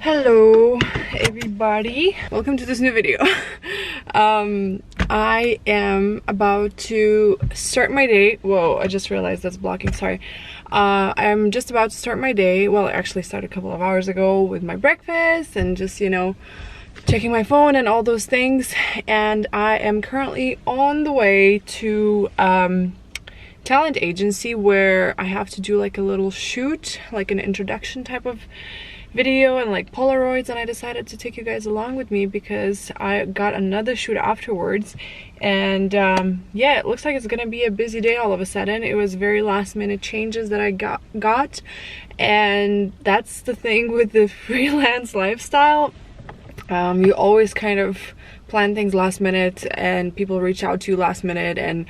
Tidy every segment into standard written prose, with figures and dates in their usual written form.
Hello everybody, welcome to this new video. I am about to start my day. Whoa, I just realized that's blocking, sorry. I'm just about to start my day. Well, I actually started a couple of hours ago with my breakfast and just, you know, checking my phone and all those things. And I am currently on the way to talent agency where I have to do like a little shoot, like an introduction type of video and like Polaroids, and I decided to take you guys along with me because I got another shoot afterwards. And yeah, it looks like it's gonna be a busy day all of a sudden. It was very last minute changes that I got, and that's the thing with the freelance lifestyle. You always kind of plan things last minute and people reach out to you last minute. And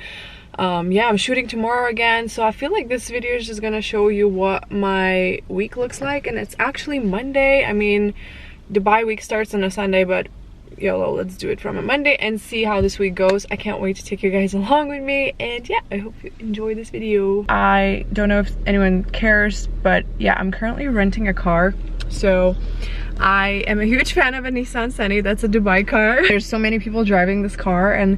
yeah, I'm shooting tomorrow again, so I feel like this video is just gonna show you what my week looks like. And it's actually Monday. I mean, Dubai week starts on a Sunday, but YOLO, let's do it from a Monday and see how this week goes. I can't wait to take you guys along with me, and yeah, I hope you enjoy this video. I don't know if anyone cares, but yeah, I'm currently renting a car. So I am a huge fan of a Nissan Sunny. That's a Dubai car. There's so many people driving this car, and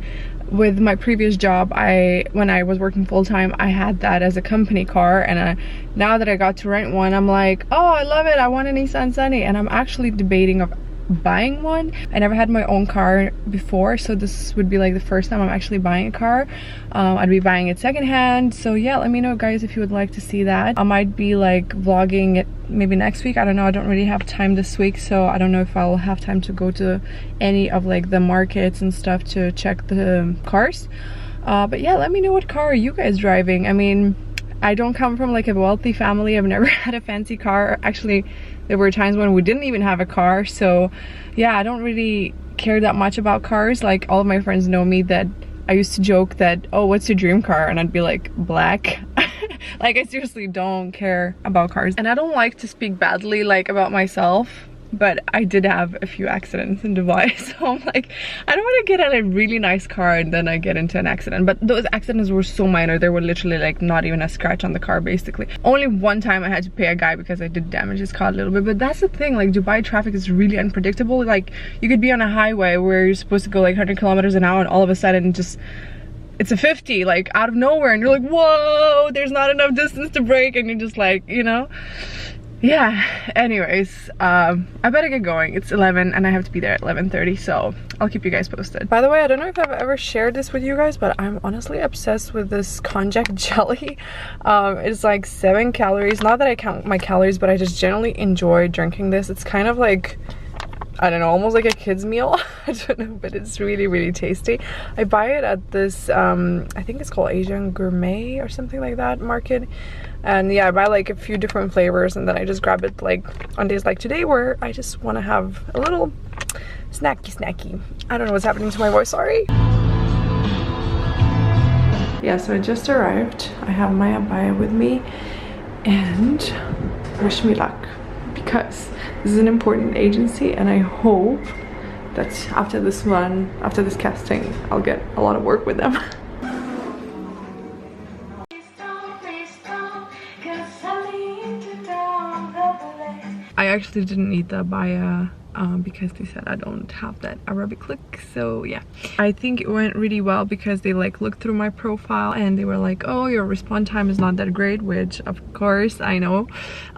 with my previous job, when I was working full-time, I had that as a company car. And now that I got to rent one, I'm like, oh, I love it, I want a Nissan Sunny. And I'm actually debating of buying one. I never had my own car before, so this would be like the first time I'm actually buying a car. I'd be buying it secondhand. So yeah, let me know guys if you would like to see that. I might be like vlogging it maybe next week, I don't know. I don't really have time this week, so I don't know if I'll have time to go to any of like the markets and stuff to check the cars. But yeah, let me know what car are you guys driving. I mean, I don't come from like a wealthy family. I've never had a fancy car. Actually, there were times when we didn't even have a car. So yeah, I don't really care that much about cars. Like, all of my friends know me that I used to joke that, oh, what's your dream car? And I'd be like, black. Like, I seriously don't care about cars. And I don't like to speak badly like about myself, but I did have a few accidents in Dubai. So I'm like, I don't want to get a really nice car and then I get into an accident. But those accidents were so minor. They were literally like not even a scratch on the car basically. Only one time I had to pay a guy because I did damage his car a little bit. But that's the thing, like, Dubai traffic is really unpredictable. Like, you could be on a highway where you're supposed to go like 100 kilometers an hour and all of a sudden just it's a 50 like out of nowhere, and you're like, whoa, there's not enough distance to brake, and you're just like, you know. Yeah, anyways, I better get going. It's 11 and I have to be there at 11:30, so I'll keep you guys posted. By the way, I don't know if I've ever shared this with you guys, but I'm honestly obsessed with this konjac jelly. It's like 7 calories. Not that I count my calories, but I just generally enjoy drinking this. It's kind of like, I don't know, almost like a kid's meal. I don't know, but it's really, really tasty. I buy it at this, I think it's called Asian Gourmet or something like that market. And yeah, I buy like a few different flavors, and then I just grab it like on days like today where I just want to have a little snacky. I don't know what's happening to my voice, sorry. Yeah, so I just arrived. I have my abaya with me, and wish me luck, because this is an important agency, and I hope that after this casting, I'll get a lot of work with them. I actually didn't need the abaya because they said I don't have that Arabic look. So yeah, I think it went really well because they like looked through my profile and they were like, oh, your response time is not that great, which of course I know.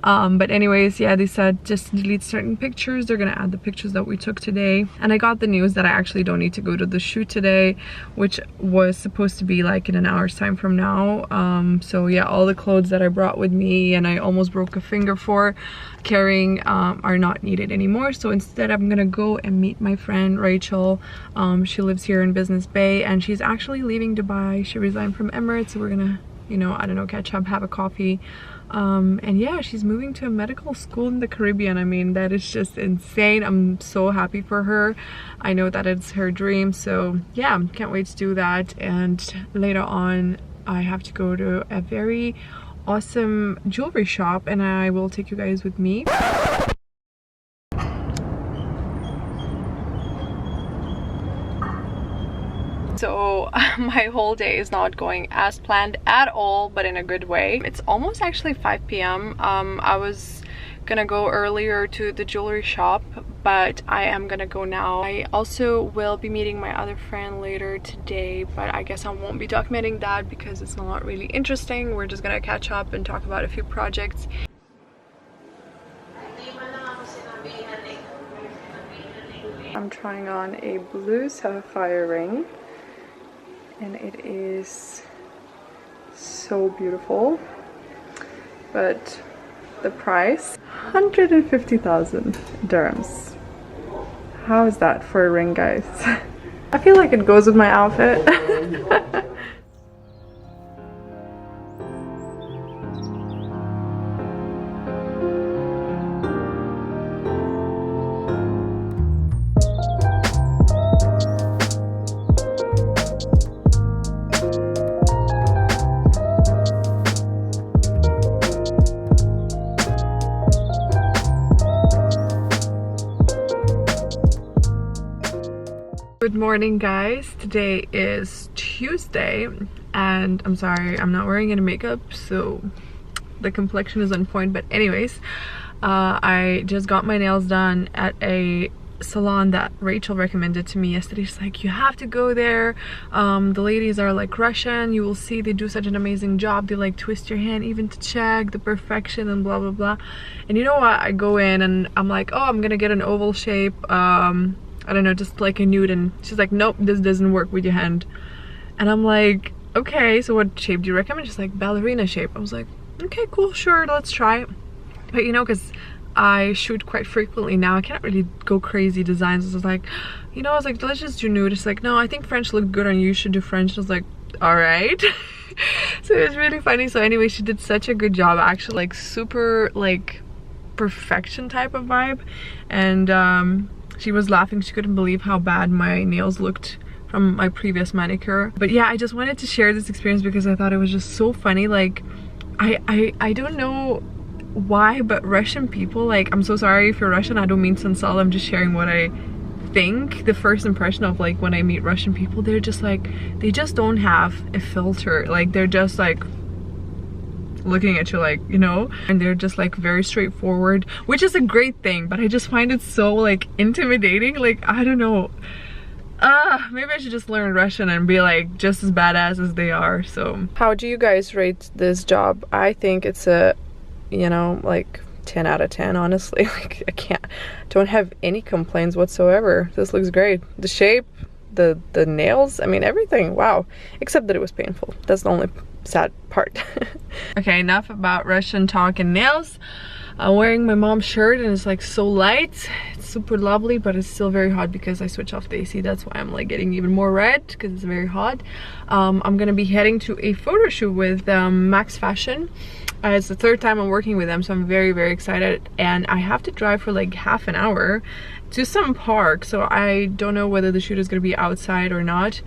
But anyways, yeah, they said just delete certain pictures. They're gonna add the pictures that we took today. And I got the news that I actually don't need to go to the shoot today, which was supposed to be like in an hour's time from now. So yeah, all the clothes that I brought with me and I almost broke a finger for carrying are not needed anymore. So instead I'm gonna go and meet my friend Rachel. She lives here in Business Bay and she's actually leaving Dubai. She resigned from Emirates, so we're gonna, you know, I don't know, catch up, have a coffee. And yeah, she's moving to a medical school in the Caribbean. I mean, that is just insane. I'm so happy for her. I know that it's her dream, so yeah, can't wait to do that. And later on I have to go to a very awesome jewelry shop and I will take you guys with me. So my whole day is not going as planned at all, but in a good way. It's almost actually 5 p.m. I was gonna go earlier to the jewelry shop, but I am gonna go now. I also will be meeting my other friend later today, but I guess I won't be documenting that because it's not really interesting. We're just gonna catch up and talk about a few projects. I'm trying on a blue sapphire ring, and it is so beautiful, but the price, 150,000 dirhams. How is that for a ring, guys? I feel like it goes with my outfit. Good morning, guys. Today is Tuesday and I'm sorry I'm not wearing any makeup, so the complexion is on point, but anyways, I just got my nails done at a salon that Rachel recommended to me yesterday. She's like, you have to go there. The ladies are like Russian, you will see they do such an amazing job. They like twist your hand even to check the perfection and blah blah blah. And you know what, I go in and I'm like, oh, I'm gonna get an oval shape, I don't know, just like a nude, and she's like, nope, this doesn't work with your hand. And I'm like, okay, so what shape do you recommend? She's like, ballerina shape. I was like, okay, cool, sure, let's try it. But you know, because I shoot quite frequently now, I can't really go crazy designs. So I was like, you know, I was like, let's just do nude. She's like, no, I think French looked good on you, you should do French. I was like, all right. So it was really funny. So anyway, she did such a good job, actually, like super like perfection type of vibe. And she was laughing, she couldn't believe how bad my nails looked from my previous manicure. But yeah, I just wanted to share this experience because I thought it was just so funny. Like, I don't know why, but Russian people, like, I'm so sorry if you're Russian, I don't mean to insult, I'm just sharing what I think. The first impression of like when I meet Russian people, they're just like, they just don't have a filter. Like, they're just like looking at you like, you know, and they're just like very straightforward, which is a great thing, but I just find it so like intimidating. Like, I don't know, maybe I should just learn Russian and be like just as badass as they are. So how do you guys rate this job? I think it's a, you know, like 10 out of 10, honestly. Like, don't have any complaints whatsoever. This looks great. The shape, the nails, I mean everything, wow, except that it was painful. That's the only sad part. Okay, enough about Russian talk and nails. I'm wearing my mom's shirt and it's like so light, it's super lovely, but it's still very hot because I switched off the AC. That's why I'm like getting even more red, because it's very hot. I'm gonna be heading to a photo shoot with Max Fashion. It's the third time I'm working with them, so I'm very excited, and I have to drive for like half an hour to some park, so I don't know whether the shoot is gonna be outside or not.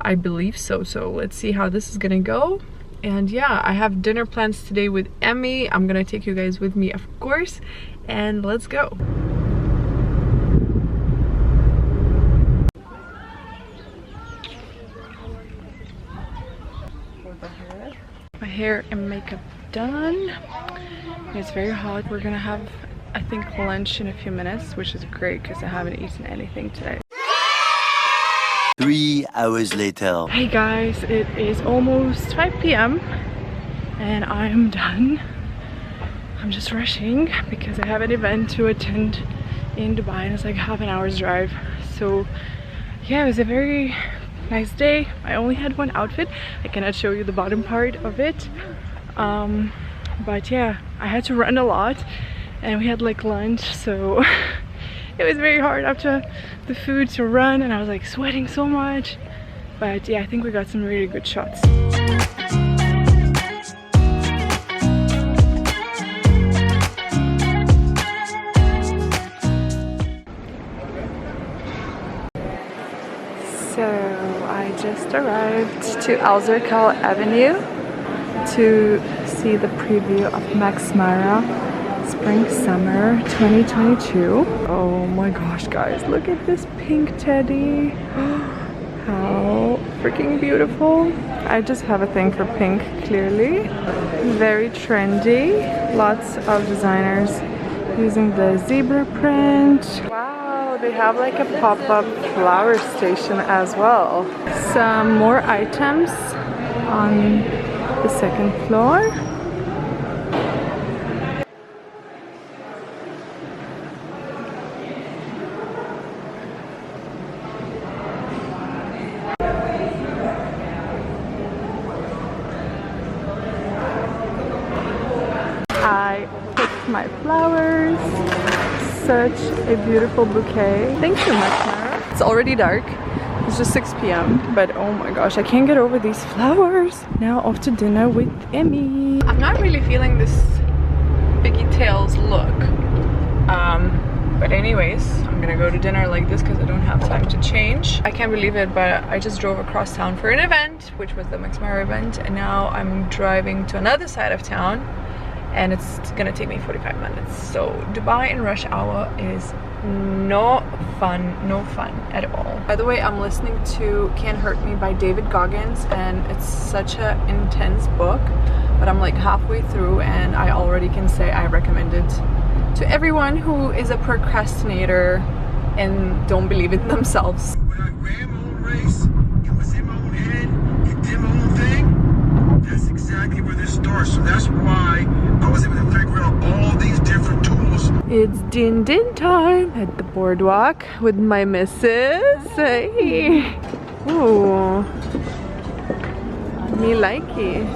I believe so, so let's see how this is gonna go. And yeah, I have dinner plans today with Emmy. I'm gonna take you guys with me, of course, and let's go. My hair and makeup done. It's very hot. We're gonna have, I think, lunch in a few minutes, which is great because I haven't eaten anything today. 3 hours later. Hey guys, it is almost 5 p.m. and I'm done. I'm just rushing because I have an event to attend in Dubai and it's like half an hour's drive. So yeah, it was a very nice day. I only had one outfit. I cannot show you the bottom part of it. But yeah, I had to run a lot and we had like lunch, so it was very hard after the food to run, and I was like sweating so much. But yeah, I think we got some really good shots. So I just arrived to Al Zarqal Avenue to see the preview of Max Mara Spring Summer 2022. Oh my gosh, guys, look at this pink teddy. How freaking beautiful. I just have a thing for pink, clearly. Very trendy. Lots of designers using the zebra print. Wow, they have like a pop-up flower station as well. Some more items on the second floor. I picked my flowers. Such a beautiful bouquet. Thank you much, Mara. It's already dark. It's just 6 p.m. but oh my gosh, I can't get over these flowers. Now off to dinner with Emmy. I'm not really feeling this Biggie Tails look. But anyways, I'm gonna go to dinner like this because I don't have time to change. I can't believe it, but I just drove across town for an event, which was the Max Mara event, and now I'm driving to another side of town, and it's gonna take me 45 minutes. So Dubai in rush hour is no fun at all. By the way, I'm listening to Can't Hurt Me by David Goggins, and it's such an intense book, but I'm like halfway through and I already can say I recommend it to everyone who is a procrastinator and don't believe in themselves. When I ran my own race, it was in my own head, it did my own thing. That's exactly where this starts. So that's why I was able to figure out all these different tools. It's din time at the boardwalk with my missus. Hey. Ooh. Me likey.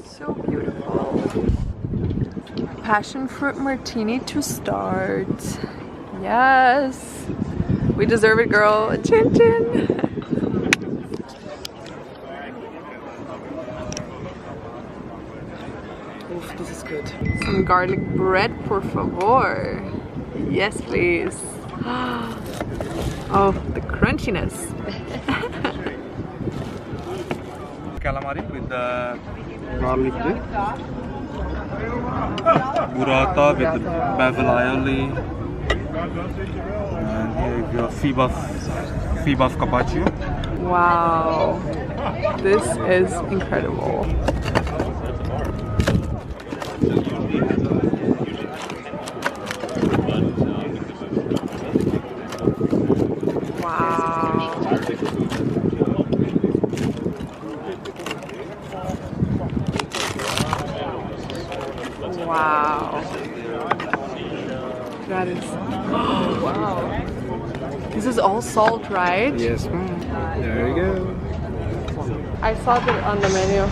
So beautiful. Passion fruit martini to start. Yes. We deserve it, girl. Chin chin. Oof, this is good. Some garlic bread, por favor. Yes, please. Oh, the crunchiness. Calamari with the garlic dip. Burrata with the basil aioli. And here you go, Fibaf carpaccio. Wow, this is incredible. Wow. Wow. That is, oh wow. This is all salt, right? Yes, ma'am. There you go. I saw it on the menu.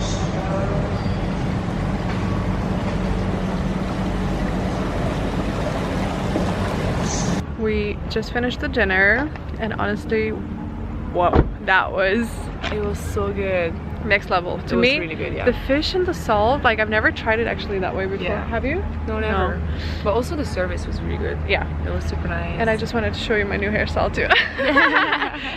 We just finished the dinner, and honestly, whoa, it was so good. Next level. To me, really good, yeah. The fish and the salt, like I've never tried it actually that way before. Yeah. Have you? No, never. No. But also the service was really good. Yeah. It was super nice. And I just wanted to show you my new hairstyle too.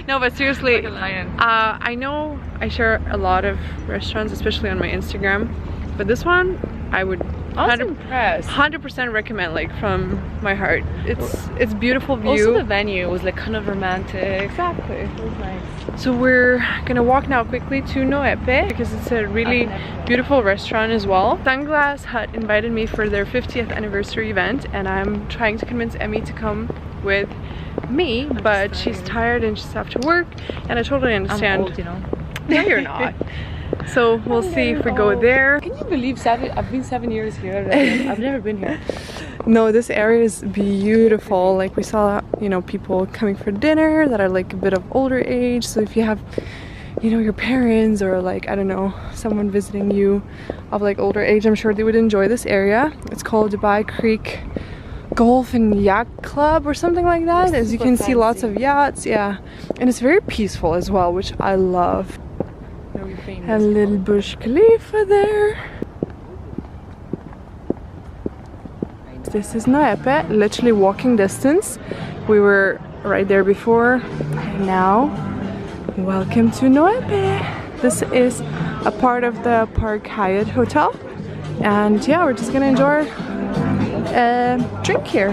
No, but seriously, like a lion. I know I share a lot of restaurants, especially on my Instagram, but this one I would 100% recommend, like from my heart. It's beautiful view. Also the venue was like kind of romantic. Exactly. It was nice. So we're gonna walk now quickly to Noepe because it's a really beautiful restaurant as well. Sunglass Hut invited me for their 50th anniversary event, and I'm trying to convince Emmy to come with me, but she's tired and she's after work, and I totally understand. I'm old, you know. No, you're not. So we'll see if we go there. Can you believe I've been 7 years here? I've never been here. No, this area is beautiful. Like we saw, you know, people coming for dinner that are like a bit of older age. So if you have, you know, your parents or like, I don't know, someone visiting you of like older age, I'm sure they would enjoy this area. It's called Dubai Creek Golf and Yacht Club or something like that. As you can see, lots of yachts, yeah. And it's very peaceful as well, which I love. A little Burj Khalifa there. This is Noepe, literally walking distance. We were right there before, and now welcome to Noepe. This is a part of the Park Hyatt Hotel, And yeah, we're just gonna enjoy a drink here.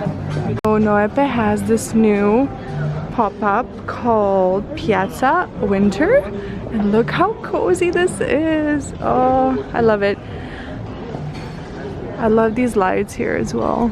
So Noepe has this new pop-up called Piazza Winter, and look how cozy this is. Oh, I love it. I love these lights here as well.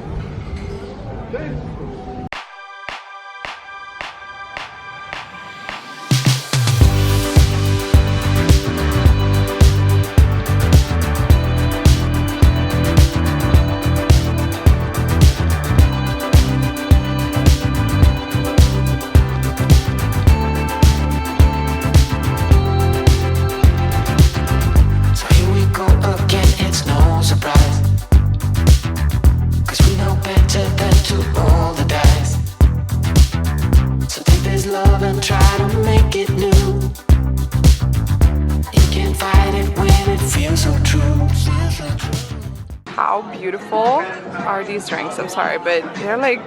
How beautiful are these drinks? I'm sorry, but they're like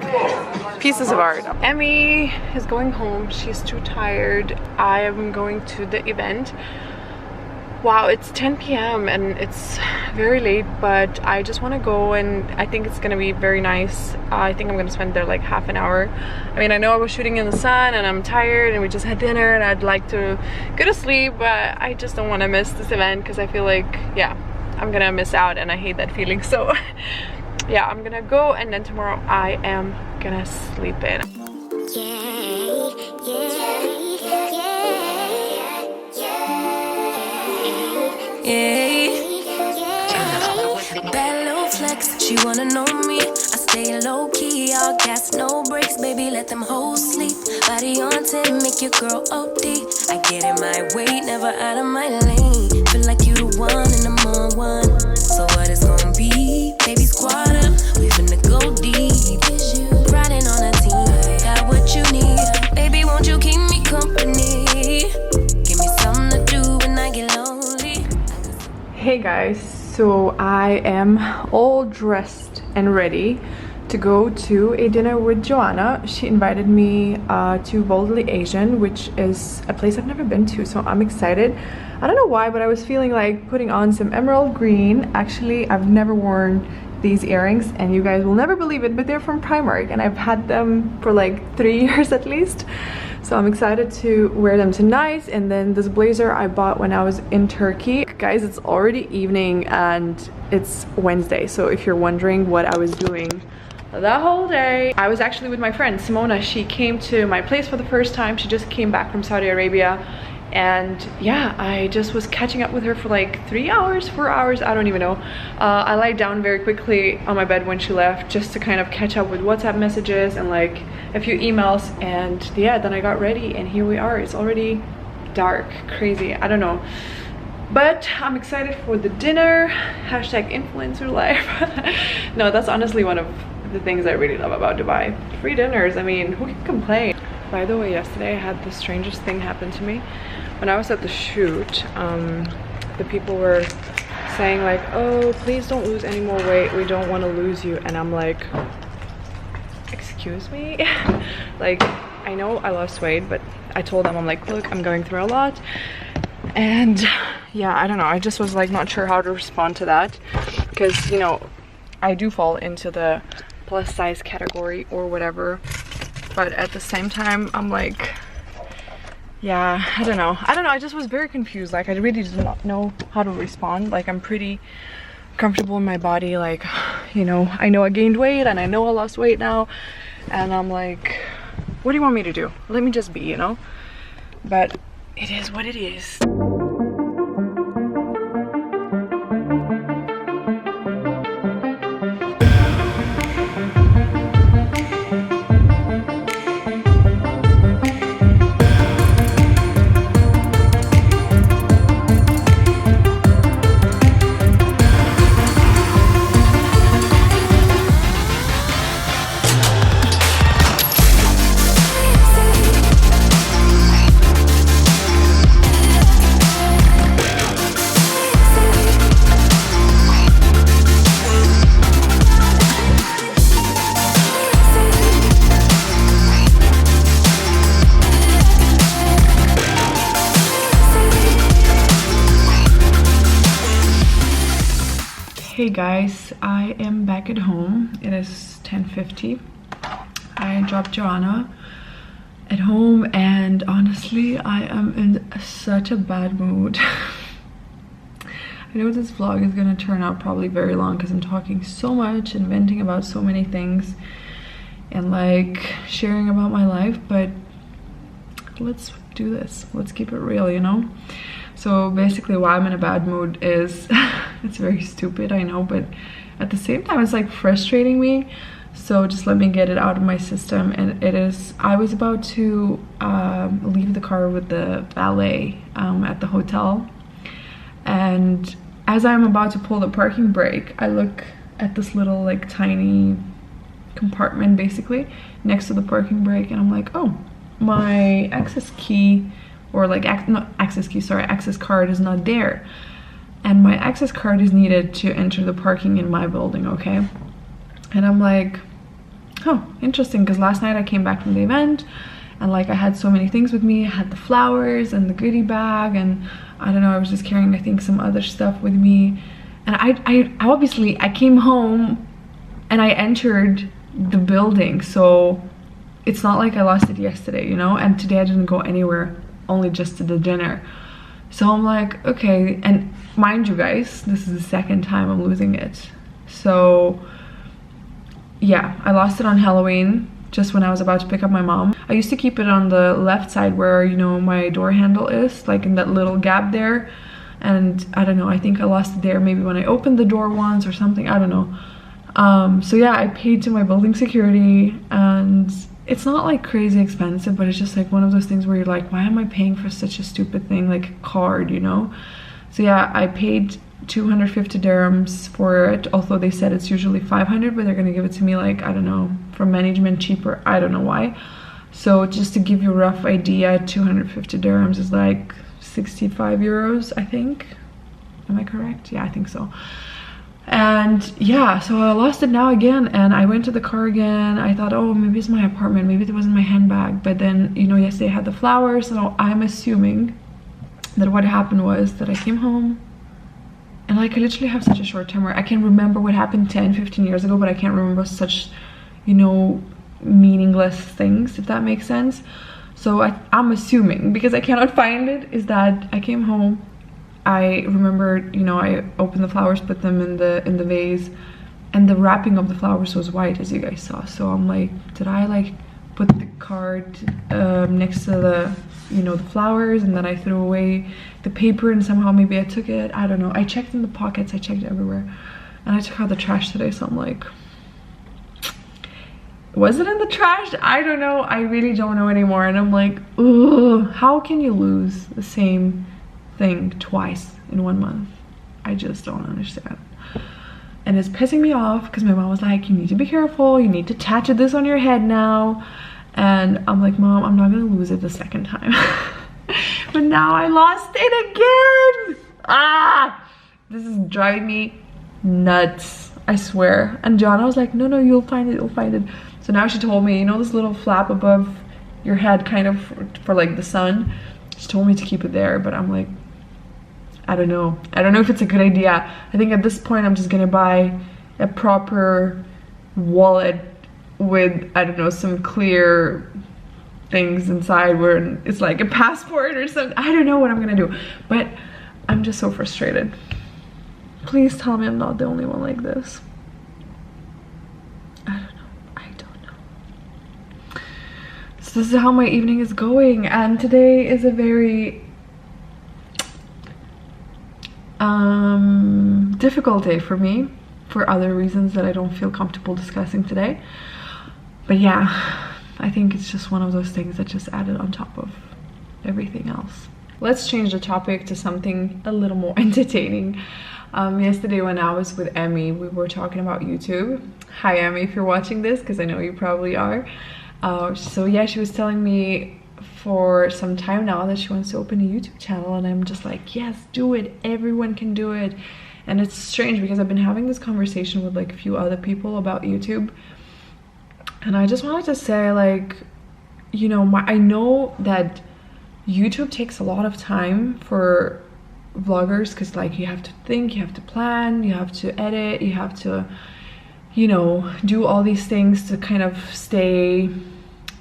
pieces of art. Emmy is going home. She's too tired. I am going to the event. Wow, it's 10 p.m. and it's very late, but I just want to go, and I think it's gonna be very nice. I think I'm gonna spend there like half an hour. I mean, I know I was shooting in the sun and I'm tired, and we just had dinner, and I'd like to go to sleep, but I just don't want to miss this event because I feel like, yeah, I'm gonna miss out, and I hate that feeling. So yeah, I'm gonna go, and then tomorrow I am gonna sleep in. Bad little flex, she wanna know me. I stay low key, all gas, no brakes, baby, let them hoes sleep. Body on 10, make your girl OD. I get in my way, never out of my lane. Feel like you the one and I'm on one. So what it's gonna be? Baby, squad up, we finna go deep. Riding on a team, got what you need. Baby, won't you keep me company? Give me something to do when I get lonely. Hey guys, so I am all dressed and ready to go to a dinner with Joanna. She invited me to Boldly Asian, which is a place I've never been to, so I'm excited. I don't know why, but I was feeling like putting on some emerald green. Actually, I've never worn these earrings, and you guys will never believe it, but they're from Primark, and I've had them for like 3 years at least. So I'm excited to wear them tonight. And then this blazer I bought when I was in Turkey. Guys, it's already evening and it's Wednesday, so if you're wondering what I was doing the whole day, I was actually with my friend Simona. She came to my place for the first time. She just came back from Saudi Arabia, and yeah, I just was catching up with her for like 3 hours, 4 hours, I don't even know. I lied down very quickly on my bed when she left, just to kind of catch up with WhatsApp messages and like a few emails, and yeah, then I got ready and here we are. It's already dark, crazy, I don't know, but I'm excited for the dinner. Hashtag influencer life. No, that's honestly one of the things I really love about Dubai. Free dinners, I mean, who can complain? By the way, yesterday I had the strangest thing happen to me. When I was at the shoot, the people were saying like, oh, please don't lose any more weight, we don't want to lose you. And I'm like, excuse me? Like, I know I lost weight, but I told them, I'm like, look, I'm going through a lot. And yeah, I don't know, I just was like not sure how to respond to that, because, you know, I do fall into the plus size category or whatever, but at the same time I'm like, yeah, I don't know, I just was very confused. Like, I really did not know how to respond. Like, I'm pretty comfortable in my body, like, you know, I know I gained weight and I know I lost weight now, and I'm like, what do you want me to do? Let me just be, you know? But it is what it is. Hey guys, I am back at home. It is 10:50. I dropped Joanna at home and honestly I am in such a bad mood. I know this vlog is gonna turn out probably very long because I'm talking so much and venting about so many things and like sharing about my life, but let's do this. Let's keep it real, you know? So basically why I'm in a bad mood is it's very stupid, I know, but at the same time it's like frustrating me. So just let me get it out of my system. And it is, I was about to leave the car with the valet at the hotel, and as I'm about to pull the parking brake, I look at this little like tiny compartment basically next to the parking brake, and I'm like, oh, my access key, or like not access key, sorry, access card is not there, and my access card is needed to enter the parking in my building, okay? And I'm like, oh, interesting, because last night I came back from the event and like I had so many things with me. I had the flowers and the goodie bag, and I don't know, I was just carrying I think some other stuff with me, and I obviously I came home and I entered the building, so it's not like I lost it yesterday, you know, and today I didn't go anywhere, only just to the dinner. So I'm like, okay, and mind you guys, this is the second time I'm losing it. So yeah, I lost it on Halloween, just when I was about to pick up my mom. I used to keep it on the left side where, you know, my door handle is, like in that little gap there. And I don't know, I think I lost it there maybe when I opened the door once or something, I don't know. So yeah, I paid to my building security, and it's not like crazy expensive, but it's just like one of those things where you're like, why am I paying for such a stupid thing like a card, you know? So yeah, I paid 250 dirhams for it, although they said it's usually 500, but they're gonna give it to me like, I don't know, from management cheaper, I don't know why. So just to give you a rough idea, 250 dirhams is like 65 euros, I think. Am I correct? Yeah, I think so. And yeah, so I lost it now again, and I went to the car again. I thought, oh, maybe it's my apartment, maybe it wasn't my handbag. But then, you know, yesterday I had the flowers, so I'm assuming that what happened was that I came home, and like I literally have such a short term where I can remember what happened 10-15 years ago, but I can't remember such, you know, meaningless things, if that makes sense. So I'm assuming, because I cannot find it, is that I came home, I remember, you know, I opened the flowers, put them in the vase, and the wrapping of the flowers was white, as you guys saw. So I'm like, did I like put the card next to the, you know, the flowers, and then I threw away the paper and somehow maybe I took it? I don't know. I checked in the pockets, I checked everywhere, and I took out the trash today. So I'm like, was it in the trash? I don't know. I really don't know anymore. And I'm like, ugh, how can you lose the same thing twice in 1 month? I just don't understand. And it's pissing me off because my mom was like, you need to be careful, you need to tattoo this on your head now. And I'm like, Mom, I'm not gonna lose it the second time. But now I lost it again. Ah, this is driving me nuts, I swear. And Joanna was like, no, you'll find it, you'll find it. So now she told me, you know, this little flap above your head kind of for like the sun, she told me to keep it there, but I'm like, I don't know if it's a good idea. I think at this point I'm just gonna buy a proper wallet with, I don't know, some clear things inside where it's like a passport or something. I don't know what I'm gonna do, but I'm just so frustrated. Please tell me I'm not the only one like this. I don't know. So this is how my evening is going, and today is a very difficult day for me, for other reasons that I don't feel comfortable discussing today. But yeah, I think it's just one of those things that just added on top of everything else. Let's change the topic to something a little more entertaining. Yesterday when I was with Emmy, we were talking about YouTube. Hi Emmy, if you're watching this, because I know you probably are. So yeah, she was telling me for some time now that she wants to open a YouTube channel, and I'm just like, yes, do it, everyone can do it. And it's strange because I've been having this conversation with like a few other people about YouTube, and I just wanted to say, like, you know, I know that YouTube takes a lot of time for vloggers, because like you have to think, you have to plan, you have to edit, you have to, you know, do all these things to kind of stay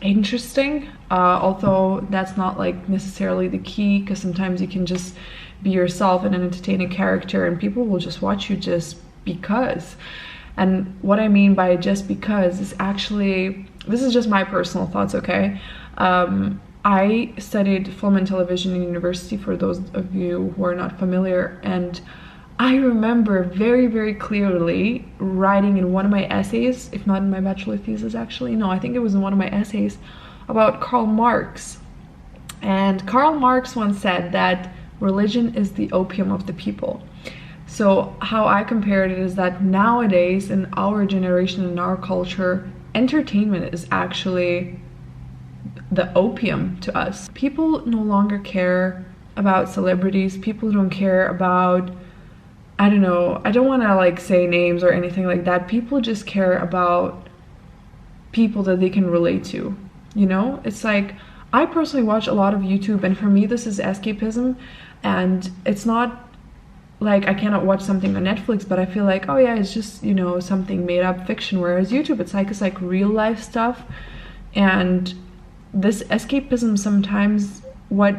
interesting. Although that's not like necessarily the key, because sometimes you can just be yourself and an entertaining character and people will just watch you just because. And what I mean by just because is actually, this is just my personal thoughts, okay? I studied film and television in university, for those of you who are not familiar, and I remember very, very clearly writing in one of my essays, if not in my bachelor thesis actually, no, I think it was in one of my essays, about Karl Marx. And Karl Marx once said that religion is the opium of the people. So how I compared it is that nowadays in our generation, in our culture, entertainment is actually the opium to us. People no longer care about celebrities. People don't care about, I don't know, I don't want to like say names or anything like that. People just care about people that they can relate to, you know? It's like, I personally watch a lot of YouTube, and for me this is escapism, and it's not like I cannot watch something on Netflix, but I feel like, oh yeah, it's just, you know, something made up fiction, whereas YouTube, it's like real life stuff. And this escapism sometimes what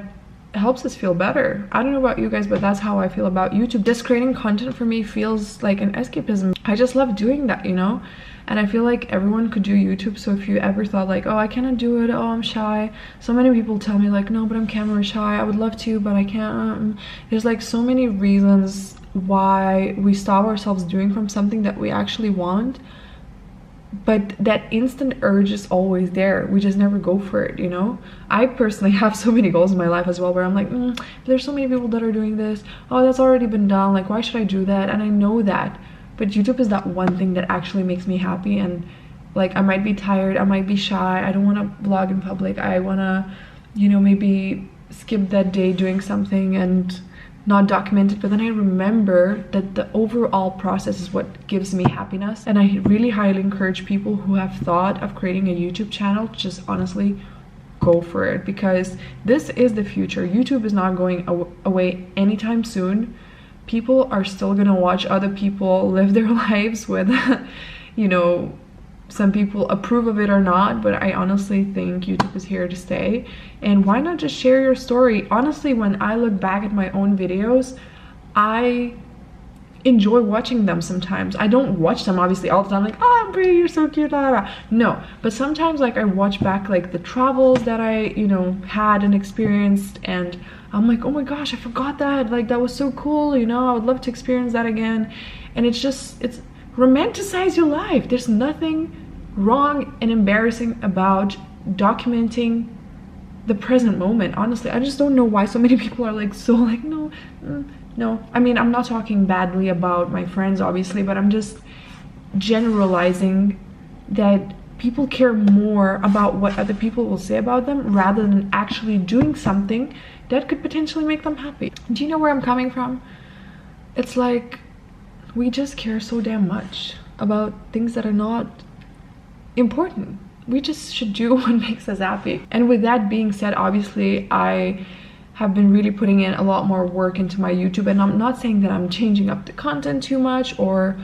helps us feel better. I don't know about you guys, but that's how I feel about YouTube. Just creating content for me feels like an escapism. I just love doing that, you know? And I feel like everyone could do YouTube. So if you ever thought like, oh, I cannot do it, oh, I'm shy. So many people tell me like, no, but I'm camera shy. I would love to, but I can't. There's like so many reasons why we stop ourselves doing from something that we actually want. But that instant urge is always there. We just never go for it, you know? I personally have so many goals in my life as well, where I'm like, there's so many people that are doing this. Oh, that's already been done. Like, why should I do that? And I know that. But YouTube is that one thing that actually makes me happy. And like, I might be tired, I might be shy, I don't want to vlog in public, I want to, you know, maybe skip that day doing something and not document it. But then I remember that the overall process is what gives me happiness. And I really highly encourage people who have thought of creating a YouTube channel, just honestly go for it, because this is the future. YouTube is not going away anytime soon. People are still gonna watch other people live their lives with, you know, some people approve of it or not, but I honestly think YouTube is here to stay. And why not just share your story? Honestly, when I look back at my own videos, I enjoy watching them sometimes. I don't watch them obviously all the time, like, oh, Brie, you're so cute, blah, blah. No, but sometimes like I watch back like the travels that I, you know, had and experienced, and I'm like, oh my gosh, I forgot that, like that was so cool, you know, I would love to experience that again. And it's just, it's romanticize your life. There's nothing wrong and embarrassing about documenting the present moment. Honestly, I just don't know why so many people are like so like, no, no. I mean, I'm not talking badly about my friends obviously, but I'm just generalizing that people care more about what other people will say about them rather than actually doing something that could potentially make them happy. Do you know where I'm coming from? It's like, we just care so damn much about things that are not important. We just should do what makes us happy. And with that being said, obviously I have been really putting in a lot more work into my YouTube, and I'm not saying that I'm changing up the content too much or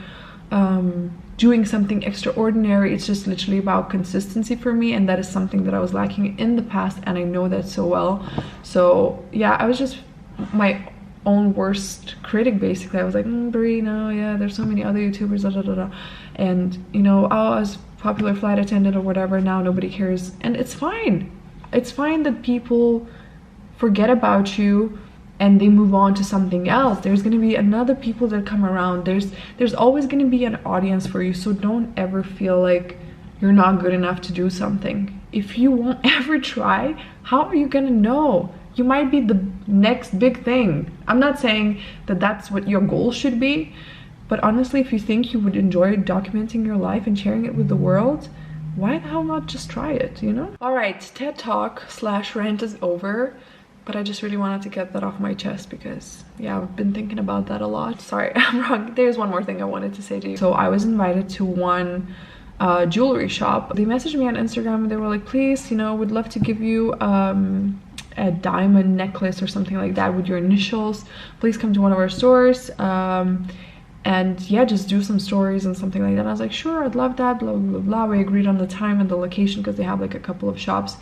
doing something extraordinary. It's just literally about consistency for me, and that is something that I was lacking in the past, and I know that so well. So yeah, I was just my own worst critic basically. I was like, Brie, no, yeah, there's so many other YouTubers, da, da, da, da. And you know, oh, I was popular flight attendant or whatever, now nobody cares. And it's fine. It's fine that people forget about you and they move on to something else. There's going to be another people that come around. There's always going to be an audience for you. So don't ever feel like you're not good enough to do something. If you won't ever try, how are you going to know? You might be the next big thing. I'm not saying that that's what your goal should be, but honestly, if you think you would enjoy documenting your life and sharing it with the world, why the hell not just try it, you know? All right, TED Talk / rant is over, but I just really wanted to get that off my chest because, yeah, I've been thinking about that a lot. Sorry, I'm wrong. There's one more thing I wanted to say to you. So I was invited to one jewelry shop. They messaged me on Instagram and they were like, please, you know, we'd love to give you a diamond necklace or something like that with your initials, please come to one of our stores. And yeah, just do some stories and something like that. And I was like, sure, I'd love that, blah, blah, blah. We agreed on the time and the location because they have like a couple of shops.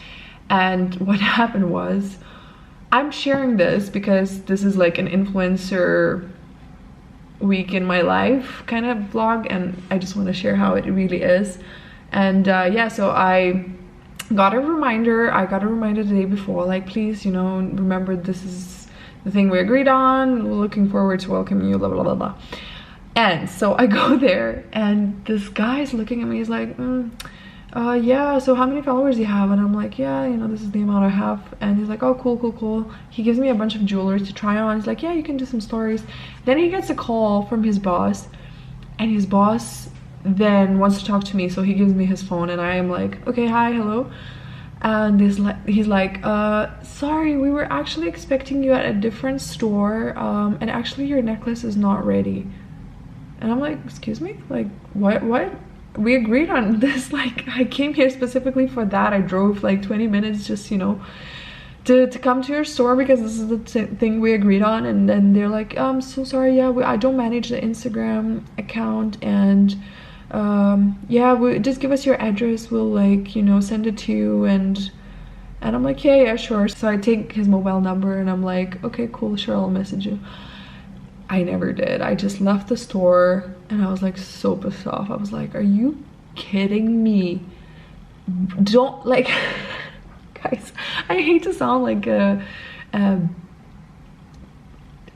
And what happened was, I'm sharing this because this is like an influencer week in my life kind of vlog, and I just want to share how it really is. And yeah, so I got a reminder. I got a reminder the day before, like, please, you know, remember this is the thing we agreed on. We're looking forward to welcoming you, blah, blah, blah, blah. And so I go there, and this guy's looking at me. He's like, yeah, so how many followers do you have? And I'm like, yeah, you know, this is the amount I have. And he's like, oh, cool, cool, cool. He gives me a bunch of jewelry to try on. He's like, yeah, you can do some stories. Then he gets a call from his boss, and his boss then wants to talk to me. So he gives me his phone, and I am like, okay, hi, hello. And he's like, sorry, we were actually expecting you at a different store, and actually your necklace is not ready. And I'm like, excuse me, like, what? We agreed on this. Like, I came here specifically for that. I drove like 20 minutes just, you know, to come to your store because this is the thing we agreed on. And then they're like, so sorry, yeah, I don't manage the Instagram account, and yeah, just give us your address, we'll, like, you know, send it to you. And I'm like, yeah, sure. So I take his mobile number, and I'm like, okay, cool, sure, I'll message you. I never did. I just left the store, and I was like so pissed off. I was like, are you kidding me? Don't, like, guys, I hate to sound like a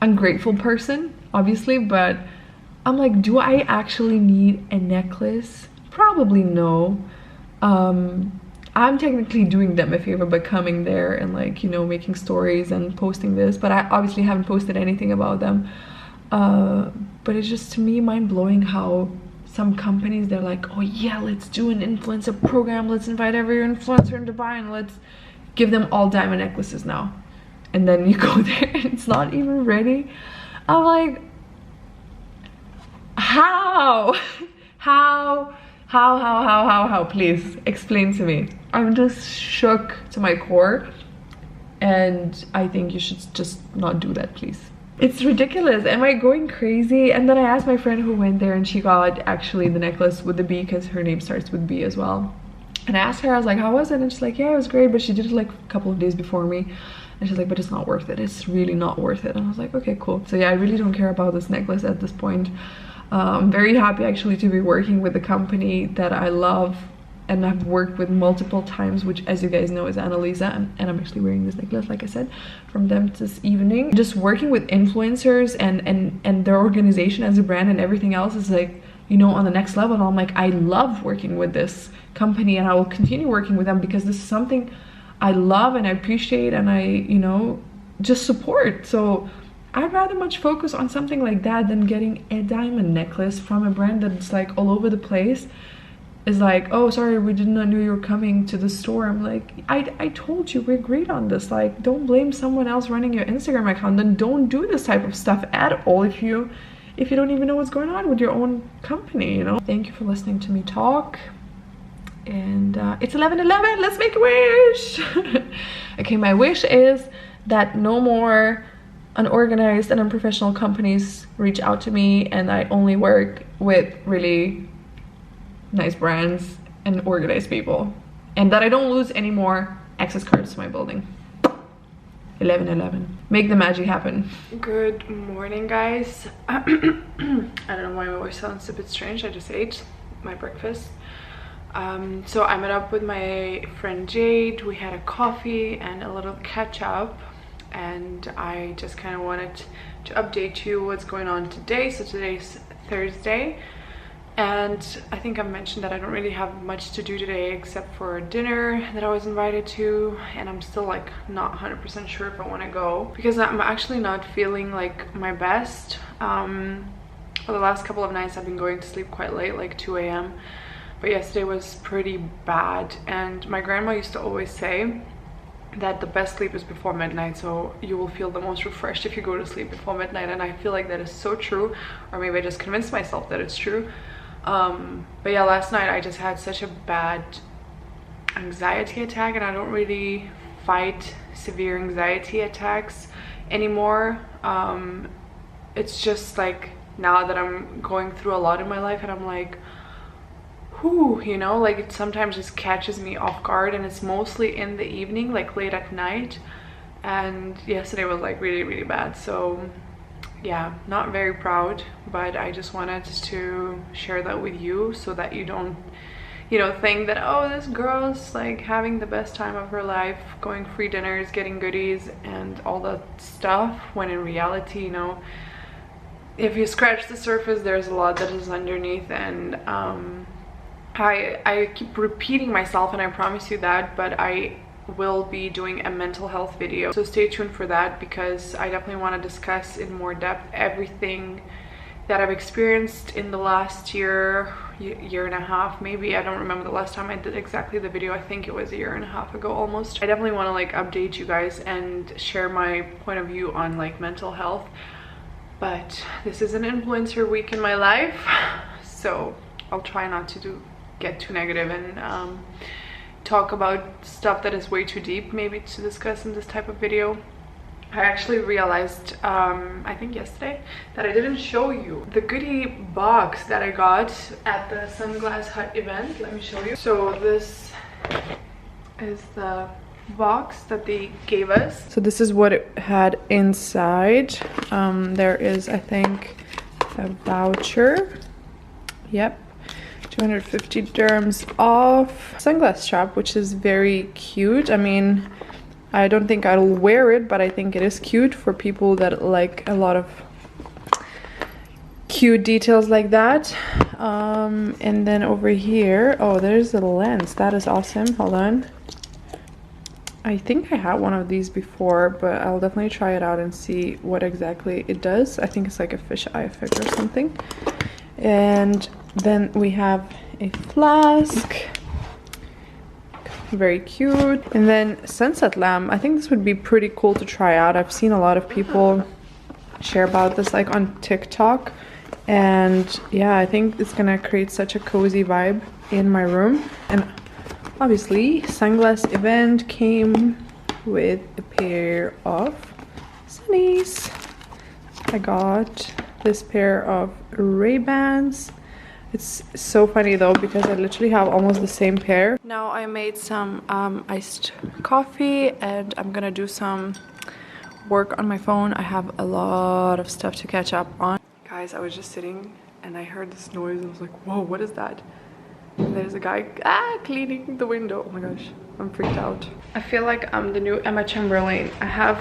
ungrateful person, obviously, but I'm like, do I actually need a necklace? Probably no. I'm technically doing them a favor by coming there and, like, you know, making stories and posting this, but I obviously haven't posted anything about them. But it's just, to me, mind-blowing how some companies, they're like, oh yeah, let's do an influencer program, let's invite every influencer in Dubai and let's give them all diamond necklaces now. And then you go there and it's not even ready. I'm like, how? How? Please explain to me. I'm just shook to my core, and I think you should just not do that, please. It's ridiculous. Am I going crazy? And then I asked my friend who went there, and she got actually the necklace with the B because her name starts with B as well. And I asked her, I was like, how was it? And she's like, yeah, it was great, but she did it like a couple of days before me. And she's like, but it's not worth it. It's really not worth it. And I was like, okay, cool. So yeah, I really don't care about this necklace at this point. I'm very happy actually to be working with a company that I love and I've worked with multiple times, which, as you guys know, is Annalisa, and I'm actually wearing this necklace, like I said, from them this evening. Just working with influencers and their organization as a brand and everything else is, like, you know, on the next level. And I'm like, I love working with this company, and I will continue working with them because this is something I love and I appreciate and I, you know, just support. So I'd rather much focus on something like that than getting a diamond necklace from a brand that's like all over the place. Is like, oh, sorry, we did not know you were coming to the store. I'm like, I told you, we agreed on this. Like, don't blame someone else running your Instagram account. Then don't do this type of stuff at all if you don't even know what's going on with your own company, you know. Thank you for listening to me talk. And it's 11:11. Let's make a wish. Okay, my wish is that no more unorganized and unprofessional companies reach out to me, and I only work with really nice brands and organized people, and that I don't lose any more access cards to my building. 11:11. Make the magic happen. Good morning, guys. I don't know why my voice sounds a bit strange. I just ate my breakfast. So I met up with my friend Jade. We had a coffee and a little catch up, and I just kind of wanted to update you what's going on today. So today's Thursday, and I think I mentioned that I don't really have much to do today except for dinner that I was invited to, and I'm still like not 100% sure if I want to go because I'm actually not feeling like my best. For the last couple of nights I've been going to sleep quite late, like 2 a.m. but yesterday was pretty bad, and my grandma used to always say that the best sleep is before midnight, so you will feel the most refreshed if you go to sleep before midnight. And I feel like that is so true, or maybe I just convinced myself that it's true. But yeah, last night I just had such a bad anxiety attack, and I don't really fight severe anxiety attacks anymore. It's just like now that I'm going through a lot in my life and I'm like, whew, you know, like it sometimes just catches me off guard, and it's mostly in the evening, like late at night. And yesterday was like really, really bad. So yeah, not very proud, but I just wanted to share that with you so that you don't, you know, think that, oh, this girl's like having the best time of her life, going free dinners, getting goodies and all that stuff, when in reality, you know, if you scratch the surface, there's a lot that is underneath. And I keep repeating myself, and I promise you that, but I will be doing a mental health video, so stay tuned for that, because I definitely want to discuss in more depth everything that I've experienced in the last year and a half, maybe. I don't remember the last time I did exactly the video. I think it was a year and a half ago almost. I definitely want to like update you guys and share my point of view on like mental health, but this is an influencer week in my life, so I'll try not to get too negative and talk about stuff that is way too deep maybe to discuss in this type of video. I actually realized I think yesterday that I didn't show you the goodie box that I got at the Sunglass Hut event. Let me show you. So this is the box that they gave us. So this is what it had inside. There is, I think, a voucher. Yep, 250 dirhams off sunglass strap, which is very cute. I mean, I don't think I'll wear it, but I think it is cute for people that like a lot of cute details like that. And then over here, oh, there's a lens. That is awesome. Hold on. I think I had one of these before, but I'll definitely try it out and see what exactly it does. I think it's like a fisheye effect or something. And then we have a flask, very cute. And then sunset lamp. I think this would be pretty cool to try out. I've seen a lot of people share about this like on TikTok, and yeah, I think it's gonna create such a cozy vibe in my room. And obviously Sunglass event came with a pair of sunnies. I got this pair of Ray-Bans. It's so funny though, because I literally have almost the same pair. Now I made some iced coffee, and I'm gonna do some work on my phone. I have a lot of stuff to catch up on. Guys, I was just sitting and I heard this noise and I was like, whoa, what is that? And there's a guy cleaning the window. Oh my gosh, I'm freaked out. I feel like I'm the new Emma Chamberlain. I have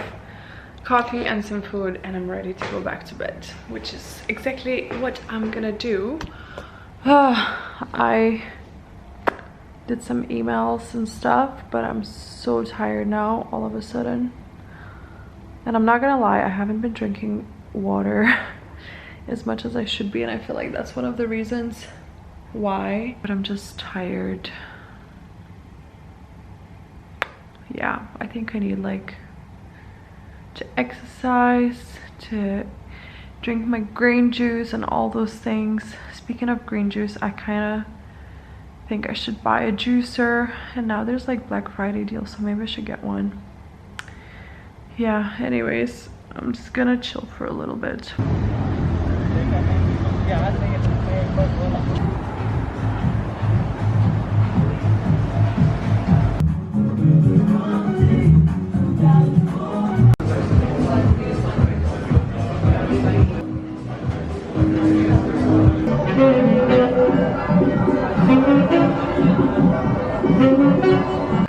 coffee and some food and I'm ready to go back to bed, which is exactly what I'm gonna do. I did some emails and stuff, but I'm so tired now all of a sudden. And I'm not gonna lie, I haven't been drinking water as much as I should be, and I feel like that's one of the reasons why. But I'm just tired. Yeah, I think I need like to exercise, to drink my green juice and all those things. Speaking of green juice, I kind of think I should buy a juicer, and now there's like Black Friday deals, so maybe I should get one. Yeah, anyways, I'm just gonna chill for a little bit.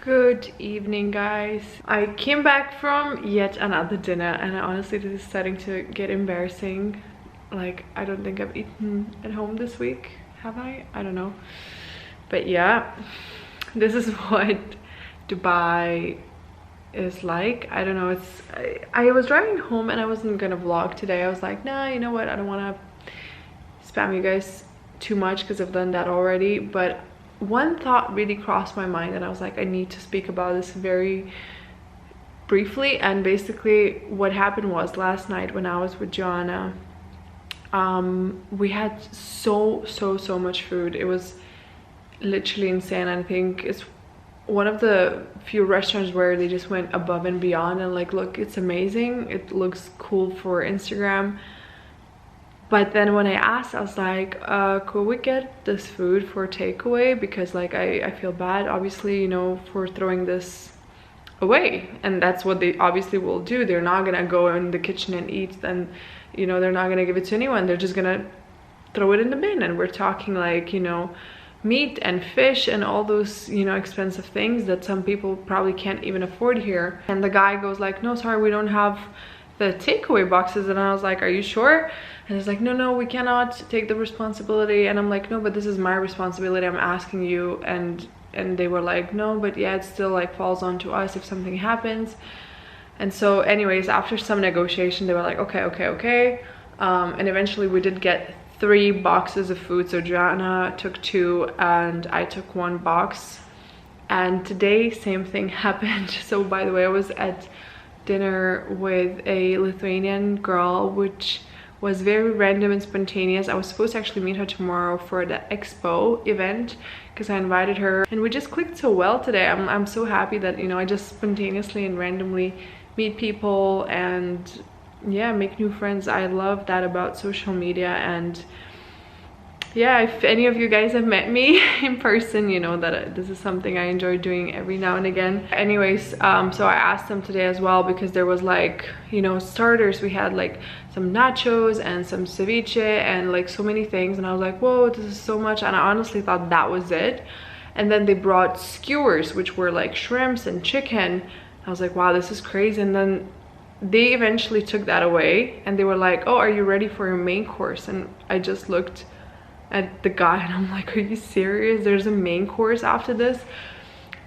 Good evening, guys. I came back from yet another dinner, and honestly this is starting to get embarrassing. Like, I don't think I've eaten at home this week, have I? I don't know, but yeah, this is what Dubai is like. I don't know, it's I was driving home and I wasn't gonna vlog today. I was like, nah, you know what, I don't want to spam you guys too much because I've done that already. But one thought really crossed my mind and I was like, I need to speak about this very briefly. And basically what happened was, last night when I was with Joanna, we had so much food. It was literally insane. I think it's one of the few restaurants where they just went above and beyond and like, look, it's amazing, it looks cool for Instagram. But then when I asked, I was like, could we get this food for takeaway? Because like I feel bad, obviously, you know, for throwing this away. And that's what they obviously will do. They're not gonna go in the kitchen and eat, and you know, they're not gonna give it to anyone. They're just gonna throw it in the bin. And we're talking like, you know, meat and fish and all those, you know, expensive things that some people probably can't even afford here. And the guy goes like, no, sorry, we don't have the takeaway boxes. And I was like, are you sure? And he's like, no, we cannot take the responsibility. And I'm like, no, but this is my responsibility, I'm asking you. And they were like, no, but yeah, it still like falls onto us if something happens. And so anyways, after some negotiation, they were like, okay. And eventually we did get 3 boxes of food. So Joanna took 2 and I took 1 box. And today same thing happened. So by the way, I was at dinner with a Lithuanian girl, which was very random and spontaneous. I was supposed to actually meet her tomorrow for the expo event because I invited her, and we just clicked so well today. I'm so happy that, you know, I just spontaneously and randomly meet people and yeah, make new friends. I love that about social media. And yeah, if any of you guys have met me in person, you know that this is something I enjoy doing every now and again. Anyways, so I asked them today as well, because there was like, you know, starters. We had like some nachos and some ceviche and like so many things, and I was like, whoa, this is so much. And I honestly thought that was it. And then they brought skewers, which were like shrimps and chicken. I was like, wow, this is crazy. And then they eventually took that away and they were like, oh, are you ready for your main course? And I just looked at the guy and I'm like, are you serious? There's a main course after this?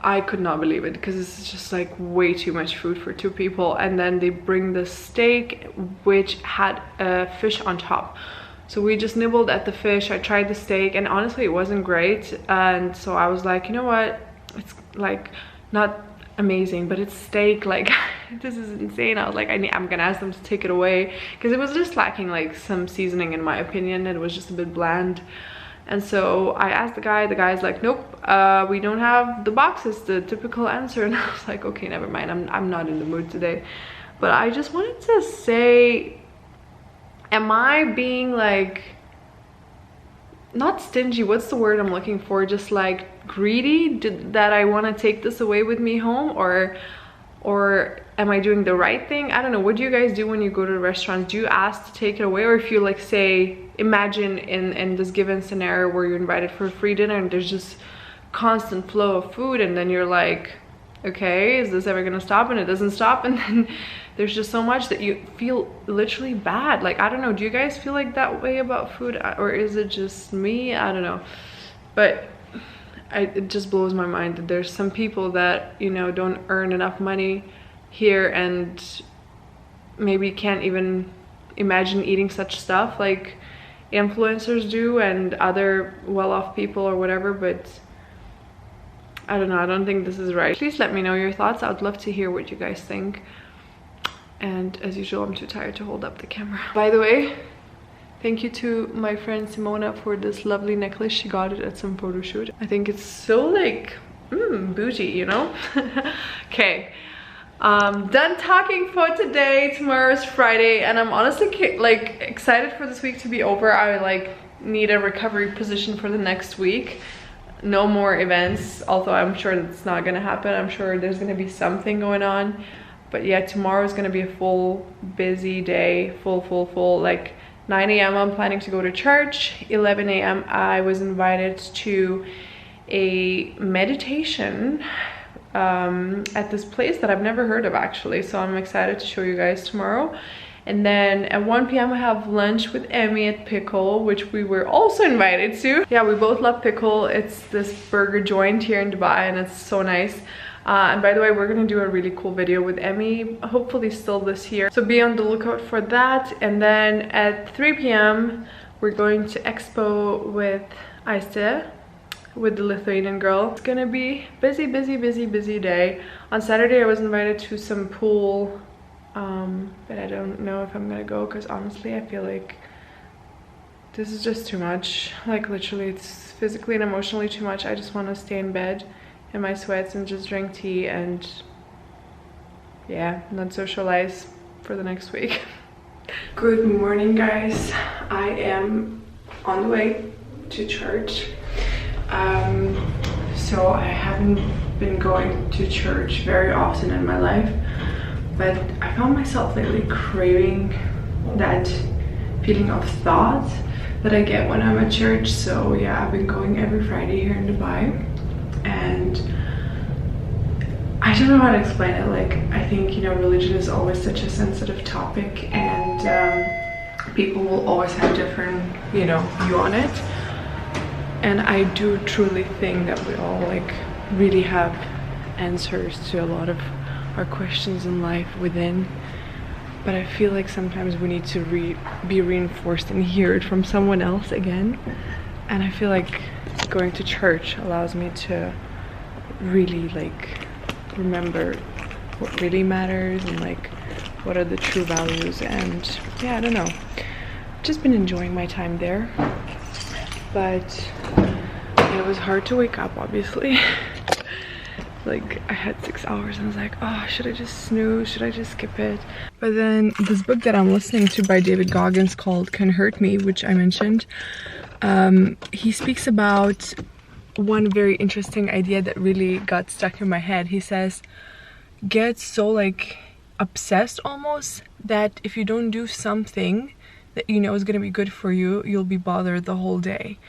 I could not believe it, because it's just like way too much food for 2 people. And then they bring the steak, which had a fish on top. So we just nibbled at the fish. I tried the steak and honestly it wasn't great. And so I was like, you know what, it's like not amazing, but it's steak, like this is insane. I was like, I'm gonna ask them to take it away, because it was just lacking like some seasoning in my opinion. It was just a bit bland. And so I asked the guy's like, nope, we don't have the boxes, the typical answer. And I was like, okay, never mind, I'm not in the mood today. But I just wanted to say, am I being like, not stingy, what's the word I'm looking for, just like greedy, that I want to take this away with me home? Or am I doing the right thing? I don't know. What do you guys do when you go to restaurants? Do you ask to take it away? Or if you like, say, imagine in this given scenario where you're invited for a free dinner and there's just constant flow of food, and then you're like, okay, is this ever gonna stop? And it doesn't stop, and then there's just so much that you feel literally bad. Like, I don't know, do you guys feel like that way about food, or is it just me? I don't know. But it just blows my mind that there's some people that, you know, don't earn enough money here and maybe can't even imagine eating such stuff like influencers do and other well-off people or whatever. But I don't know, I don't think this is right. Please let me know your thoughts. I would love to hear what you guys think. And as usual, I'm too tired to hold up the camera. By the way, thank you to my friend Simona for this lovely necklace. She got it at some photo shoot. I think it's so like bougie, you know. Okay, done talking for today. Tomorrow's Friday and I'm honestly like excited for this week to be over. I like need a recovery position for the next week. No more events, although I'm sure that's not gonna happen. I'm sure there's gonna be something going on. But yeah, tomorrow is gonna be a full busy day, full. Like 9 a.m. I'm planning to go to church. 11 a.m. I was invited to a meditation at this place that I've never heard of actually. So I'm excited to show you guys tomorrow. And then at 1 p.m. I have lunch with Emmy at Pickle, which we were also invited to. Yeah, we both love Pickle. It's this burger joint here in Dubai and it's so nice. And by the way, we're gonna do a really cool video with Emmy, hopefully still this year. So be on the lookout for that. And then at 3 p.m. we're going to Expo with Aiste, with the Lithuanian girl. It's gonna be busy day. On Saturday I was invited to some pool, but I don't know if I'm gonna go because honestly I feel like this is just too much. Like literally it's physically and emotionally too much. I just want to stay in bed in my sweats and just drink tea and yeah, not socialize for the next week. Good morning, guys. I am on the way to church. So I haven't been going to church very often in my life, but I found myself lately craving that feeling of thought that I get when I'm at church. So yeah, I've been going every Friday here in Dubai, and I don't know how to explain it. Like, I think, you know, religion is always such a sensitive topic, and people will always have different, you know, view on it. And I do truly think that we all like really have answers to a lot of our questions in life within. But I feel like sometimes we need to be reinforced and hear it from someone else again. And I feel like going to church allows me to really like remember what really matters and like what are the true values. And yeah, I don't know, just been enjoying my time there, but it was hard to wake up, obviously. Like, I had 6 hours and I was like, oh, should I just snooze? Should I just skip it? But then this book that I'm listening to by David Goggins called Can Hurt Me, which I mentioned, he speaks about one very interesting idea that really got stuck in my head. He says, get so like obsessed almost that if you don't do something that you know is going to be good for you, you'll be bothered the whole day.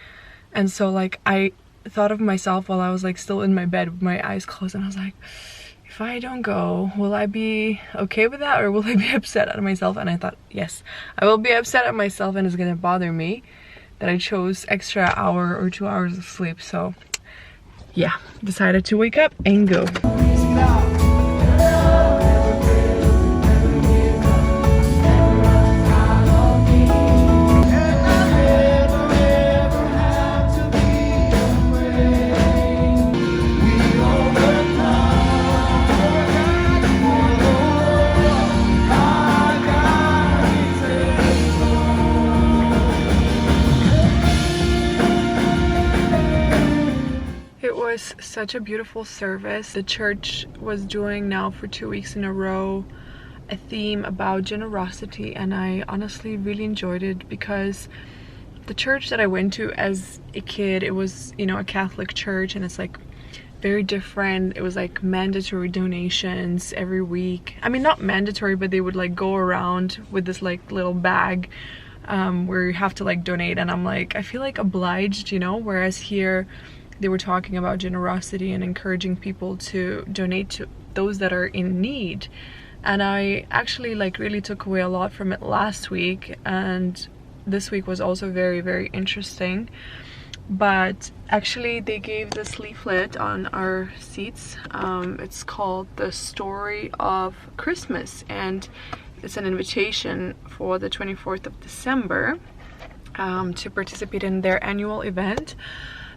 And so like I thought of myself while I was like still in my bed with my eyes closed, and I was like, if I don't go, will I be okay with that, or will I be upset at myself? And I thought, yes, I will be upset at myself, and it's gonna bother me that I chose extra hour or 2 hours of sleep. So yeah, decided to wake up and go. Such a beautiful service. The church was doing now for 2 weeks in a row a theme about generosity, and I honestly really enjoyed it because the church that I went to as a kid, it was, you know, a Catholic church, and it's like very different. It was like mandatory donations every week. I mean, not mandatory, but they would like go around with this like little bag where you have to like donate, and I'm like, I feel like obliged, you know, whereas here they were talking about generosity and encouraging people to donate to those that are in need. And I actually like really took away a lot from it last week, and this week was also very, very interesting. But actually they gave this leaflet on our seats. It's called The Story of Christmas, and it's an invitation for the 24th of December to participate in their annual event.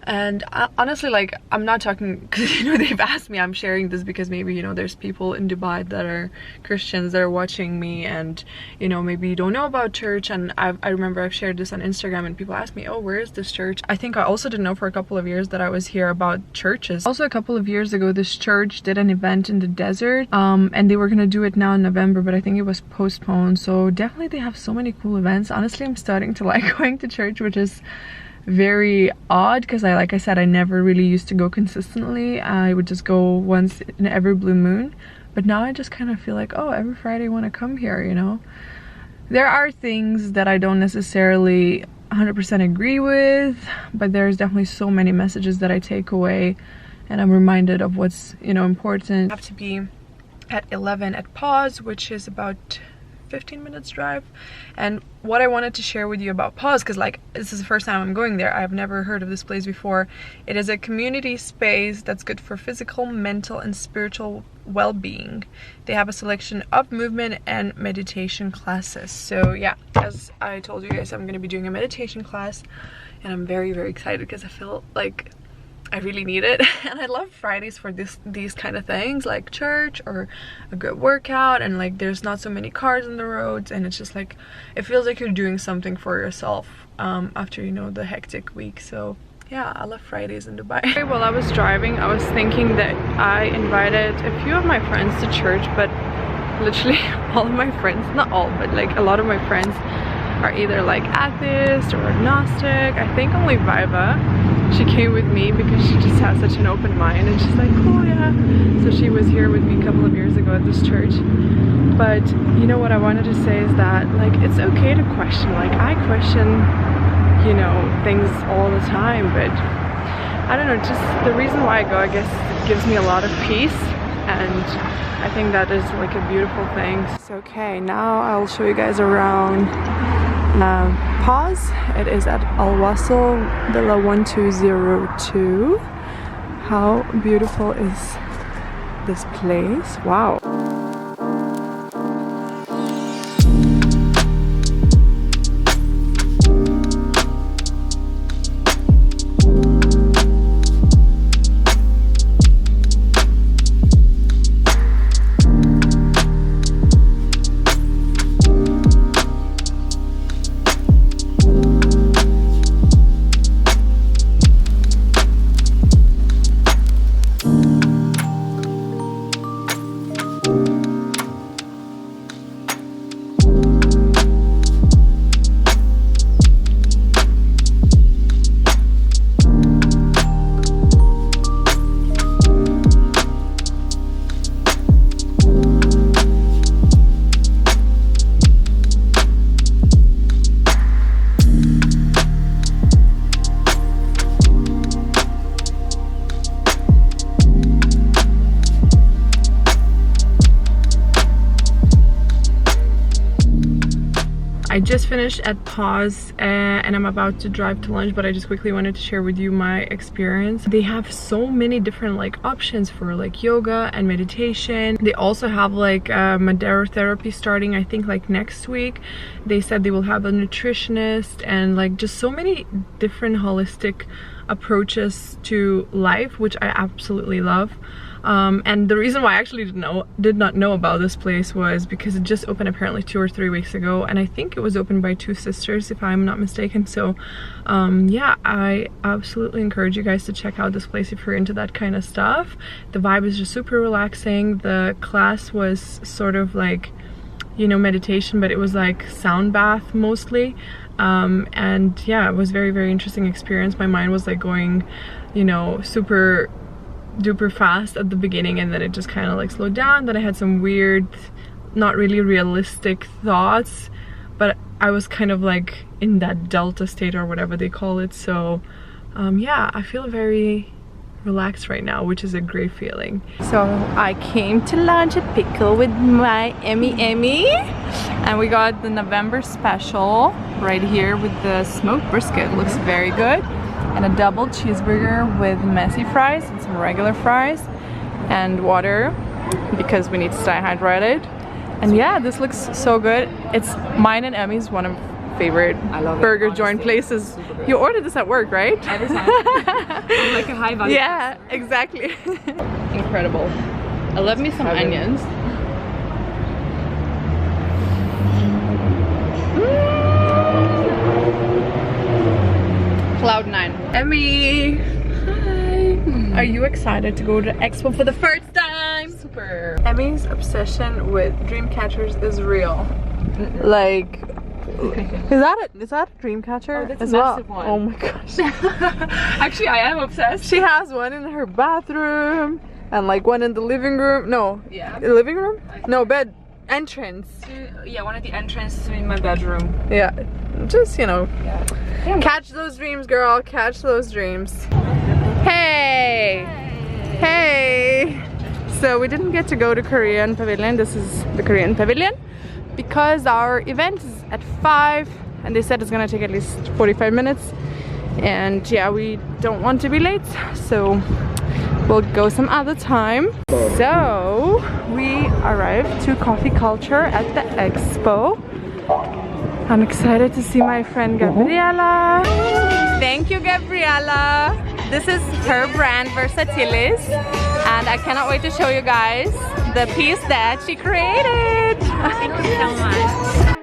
And honestly, like, I'm not talking because, you know, they've asked me. I'm sharing this because maybe, you know, there's people in Dubai that are Christians that are watching me, and, you know, maybe you don't know about church. And I remember I've shared this on Instagram, and people ask me, oh, where is this church? I think I also didn't know for a couple of years that I was here about churches. Also, a couple of years ago, this church did an event in the desert, and they were gonna do it now in November, but I think it was postponed. So definitely they have so many cool events. Honestly, I'm starting to like going to church, which is very odd because like I said, I never really used to go consistently. I would just go once in every blue moon, but now I just kind of feel like, oh, every Friday I want to come here, you know. There are things that I don't necessarily 100% agree with, but there's definitely so many messages that I take away, and I'm reminded of what's, you know, important. I have to be at 11 at Pause, which is about 15 minutes drive. And what I wanted to share with you about Pause, because like this is the first time I'm going there, I've never heard of this place before. It is a community space that's good for physical, mental, and spiritual well-being. They have a selection of movement and meditation classes. So yeah, as I told you guys, I'm going to be doing a meditation class, and I'm very, very excited because I feel like I really need it. And I love Fridays for these kind of things, like church or a good workout, and like there's not so many cars on the roads, and it's just like it feels like you're doing something for yourself after, you know, the hectic week. So yeah, I love Fridays in Dubai. While I was driving, I was thinking that I invited a few of my friends to church, but literally all of my friends, not all, but like a lot of my friends are either like atheist or agnostic. I think only Viva, she came with me because she just has such an open mind and she's like, oh yeah. So she was here with me a couple of years ago at this church. But you know what I wanted to say is that like it's okay to question. Like I question, you know, things all the time, but I don't know, just the reason why I go, I guess, gives me a lot of peace, and I think that is like a beautiful thing. So, okay, now I'll show you guys around Pause. It is at Al Wasl Villa 1202. How beautiful is this place? Wow. I just finished at Pause and I'm about to drive to lunch, but I just quickly wanted to share with you my experience. They have so many different like options for like yoga and meditation. They also have like Madeira therapy starting, I think, like next week. They said they will have a nutritionist and like just so many different holistic approaches to life, which I absolutely love. And the reason why I actually did not know about this place was because it just opened apparently 2 or 3 weeks ago, and I think it was opened by 2 sisters if I'm not mistaken. So yeah, I absolutely encourage you guys to check out this place if you're into that kind of stuff. The vibe is just super relaxing. The class was sort of like, you know, meditation, but it was like sound bath mostly. And yeah, it was very interesting experience. My mind was like going, you know, super duper fast at the beginning, and then it just kind of like slowed down. Then I had some weird, not really realistic thoughts, but I was kind of like in that delta state or whatever they call it. So yeah, I feel very relaxed right now, which is a great feeling. So I came to lunch at Pickle with my Emmy, and we got the November special right here with the smoked brisket. Looks very good. And a double cheeseburger with messy fries and some regular fries and water because we need to stay hydrated. And yeah, this looks so good. It's mine and Emmy's one of my favorite burger joint places. You ordered this at work, right? Every time. I'm like a high value. Yeah, exactly. Incredible. I love me some onions. Cloud 9. Emmy! Hi! Are you excited to go to Expo for the first time? Super! Emmy's obsession with dream catchers is real. Like, is that a dream catcher? Oh, that's as a massive well? one. Oh my gosh. Actually, I am obsessed. She has one in her bathroom and like one in the living room. No. Yeah. The living room? No, bed. Entrance. Yeah, one of the entrances in my bedroom. Yeah. Just, you know. Yeah. Catch those dreams, girl. Catch those dreams. Hey! Hey! So we didn't get to go to Korean Pavilion. This is the Korean Pavilion because our event is at 5 and they said it's gonna take at least 45 minutes. And yeah, we don't want to be late, so we'll go some other time. So we arrived to Coffee Culture at the Expo. I'm excited to see my friend Gabriela. Thank you, Gabriela. This is her brand, Versatilis, and I cannot wait to show you guys the piece that she created. Thank you so much.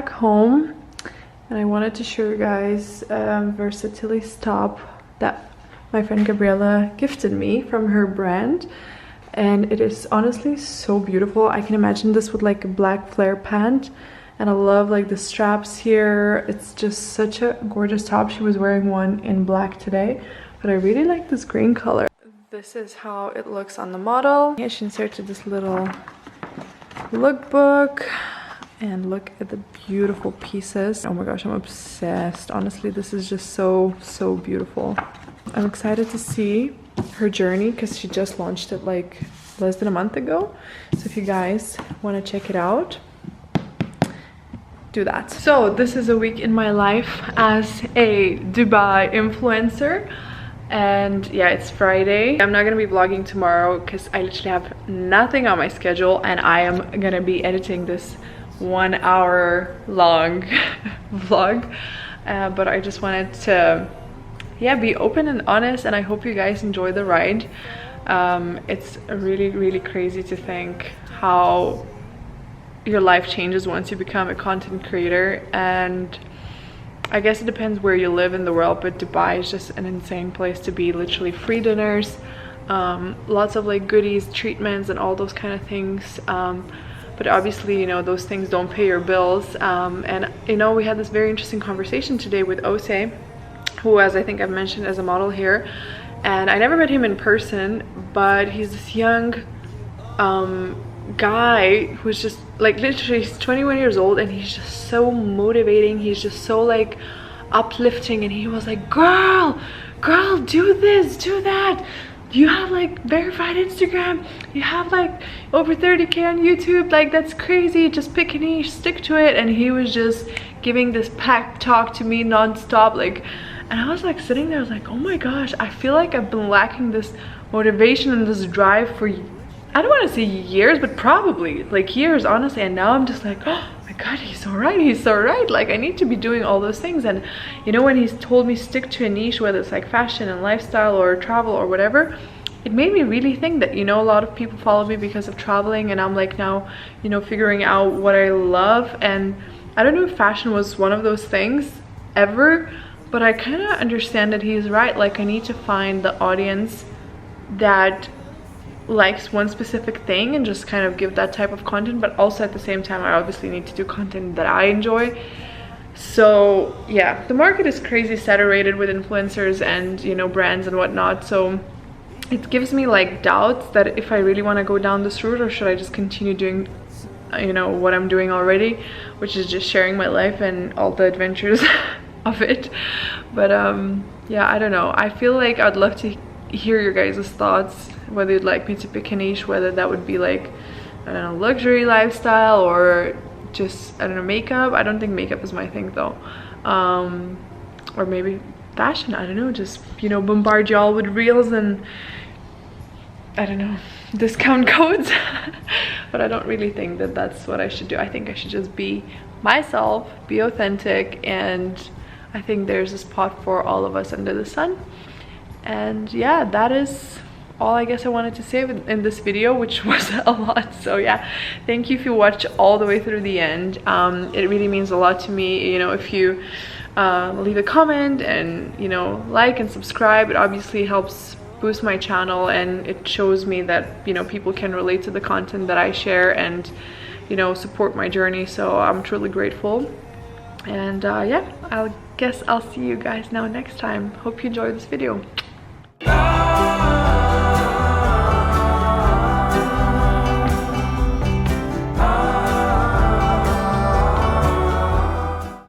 back home and I wanted to show you guys Versatilis top that my friend Gabriella gifted me from her brand, and it is honestly so beautiful. I can imagine this with like a black flare pant, and I love like the straps here. It's just such a gorgeous top. She was wearing one in black today, but I really like this green color. This is how it looks on the model. Here she inserted this little lookbook, and look at the beautiful pieces. Oh my gosh, I'm obsessed. Honestly, this is just so beautiful. I'm excited to see her journey because she just launched it like less than a month ago. So if you guys want to check it out, do that. So this is a week in my life as a Dubai influencer. And yeah, it's Friday. I'm not gonna be vlogging tomorrow because I literally have nothing on my schedule, and I am gonna be editing this 1 hour long vlog. But I just wanted to, yeah, be open and honest, and I hope you guys enjoy the ride. It's really crazy to think how your life changes once you become a content creator, and I guess it depends where you live in the world, but Dubai is just an insane place to be. Literally free dinners, lots of like goodies, treatments, and all those kind of things. But obviously, you know, those things don't pay your bills. And you know, we had this very interesting conversation today with Ose, who, as I think I've mentioned, as a model here. And I never met him in person, but he's this young guy who's just like, literally he's 21 years old, and he's just so motivating. He's just so like uplifting, and he was like, girl, do this, do that. You have like verified Instagram, you have like over 30k on YouTube, like that's crazy, just pick a niche, stick to it. And he was just giving this pep talk to me non-stop, like, and I was like sitting there, I was like, oh my gosh, I feel like I've been lacking this motivation and this drive for, I don't want to say years, but probably like years, honestly. And now I'm just like, oh my god, he's so right, like I need to be doing all those things. And you know, when he's told me stick to a niche, whether it's like fashion and lifestyle or travel or whatever, it made me really think that, you know, a lot of people follow me because of traveling, and I'm like now, you know, figuring out what I love. And I don't know if fashion was one of those things ever, but I kind of understand that he's right. Like I need to find the audience that likes one specific thing and just kind of give that type of content, but also at the same time I obviously need to do content that I enjoy. So yeah, the market is crazy saturated with influencers and, you know, brands and whatnot, so it gives me like doubts that if I really want to go down this route, or should I just continue doing, you know, what I'm doing already, which is just sharing my life and all the adventures of it. But yeah, I don't know, I feel like I'd love to hear your guys' thoughts, whether you'd like me to pick a niche, whether that would be like, I don't know, luxury lifestyle, or just, I don't know, makeup. I don't think makeup is my thing though. Or maybe fashion, I don't know, just, you know, bombard y'all with reels and, I don't know, discount codes. But I don't really think that that's what I should do. I think I should just be myself, be authentic, and I think there's a spot for all of us under the sun. And yeah, that is all I guess I wanted to say in this video, which was a lot. So yeah, thank you if you watch all the way through the end. It really means a lot to me, you know, if you leave a comment and, you know, like and subscribe. It obviously helps boost my channel, and it shows me that, you know, people can relate to the content that I share and, you know, support my journey. So I'm truly grateful. And yeah, I guess I'll see you guys now next time. Hope you enjoyed this video.